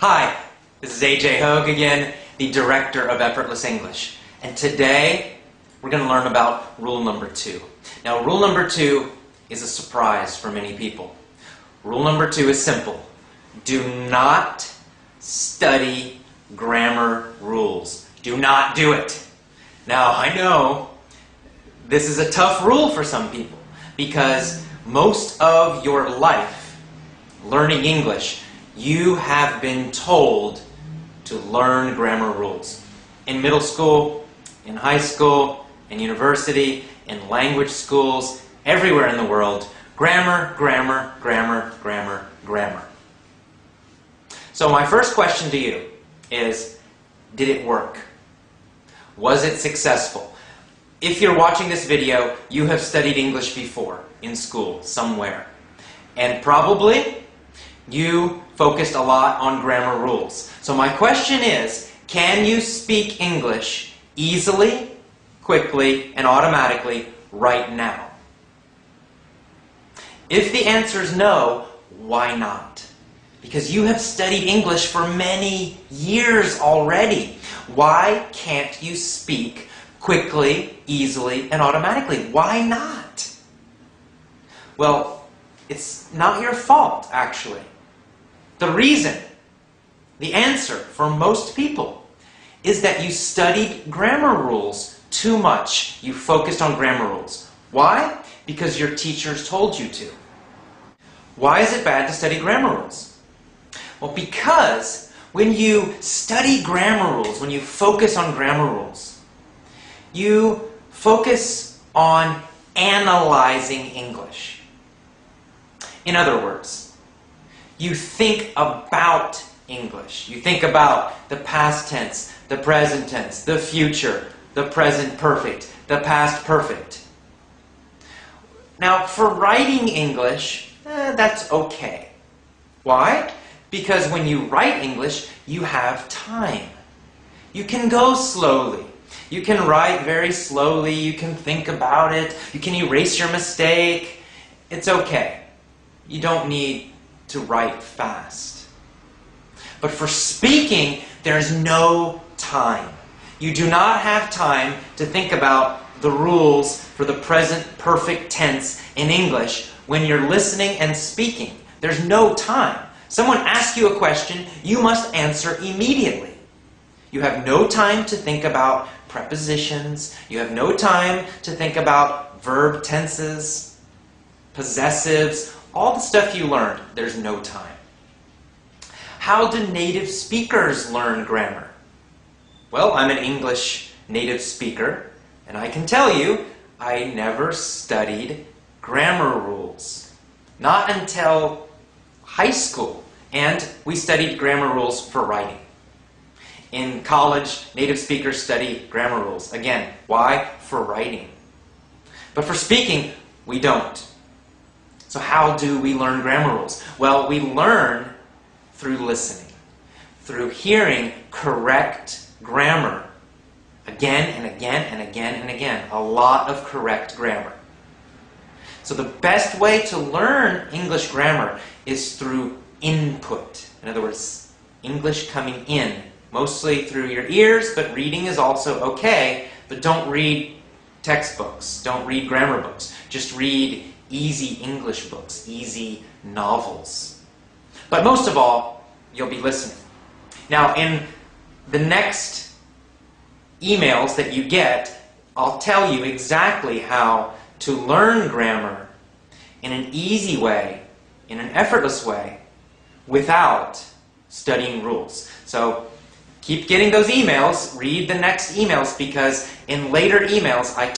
Hi, this is AJ Hogue again, the Director of Effortless English. And today, we're going to learn about rule number 2. Now, rule number 2 is a surprise for many people. Rule number 2 is simple. Do not study grammar rules. Do not do it. Now, I know this is a tough rule for some people because most of your life learning English, you have been told to learn grammar rules. In middle school, in high school, in university, in language schools, everywhere in the world, grammar, grammar, grammar, grammar, grammar. So my first question to you is, did it work? Was it successful? If you're watching this video, you have studied English before in school somewhere. And probably you focused a lot on grammar rules. So my question is, can you speak English easily, quickly, and automatically right now? If the answer is no, why not? Because you have studied English for many years already. Why can't you speak quickly, easily, and automatically? Why not? Well, it's not your fault, actually. The reason, the answer for most people, is that you studied grammar rules too much. You focused on grammar rules. Why? Because your teachers told you to. Why is it bad to study grammar rules? Well, because when you study grammar rules, when you focus on grammar rules, you focus on analyzing English. In other words, you think about English. You think about the past tense, the present tense, the future, the present perfect, the past perfect. Now, for writing English, that's okay. Why? Because when you write English, you have time. You can go slowly. You can write very slowly. You can think about it. You can erase your mistake. It's okay. You don't need to write fast. But for speaking, there's no time. You do not have time to think about the rules for the present perfect tense in English when you're listening and speaking. There's no time. Someone asks you a question, you must answer immediately. You have no time to think about prepositions. You have no time to think about verb tenses, possessives, all the stuff you learned. There's no time. How do native speakers learn grammar? Well, I'm an English native speaker, and I can tell you, I never studied grammar rules. Not until high school. And we studied grammar rules for writing. In college, native speakers study grammar rules. Again, why? For writing. But for speaking, we don't. So how do we learn grammar rules? Well, we learn through listening, through hearing correct grammar again and again and again and again. A lot of correct grammar. So the best way to learn English grammar is through input. In other words, English coming in, mostly through your ears, but reading is also okay. But don't read textbooks. Don't read grammar books. Just read easy English books, easy novels. But most of all, you'll be listening. Now, in the next emails that you get, I'll tell you exactly how to learn grammar in an easy way, in an effortless way, without studying rules. So keep getting those emails. Read the next emails because in later emails I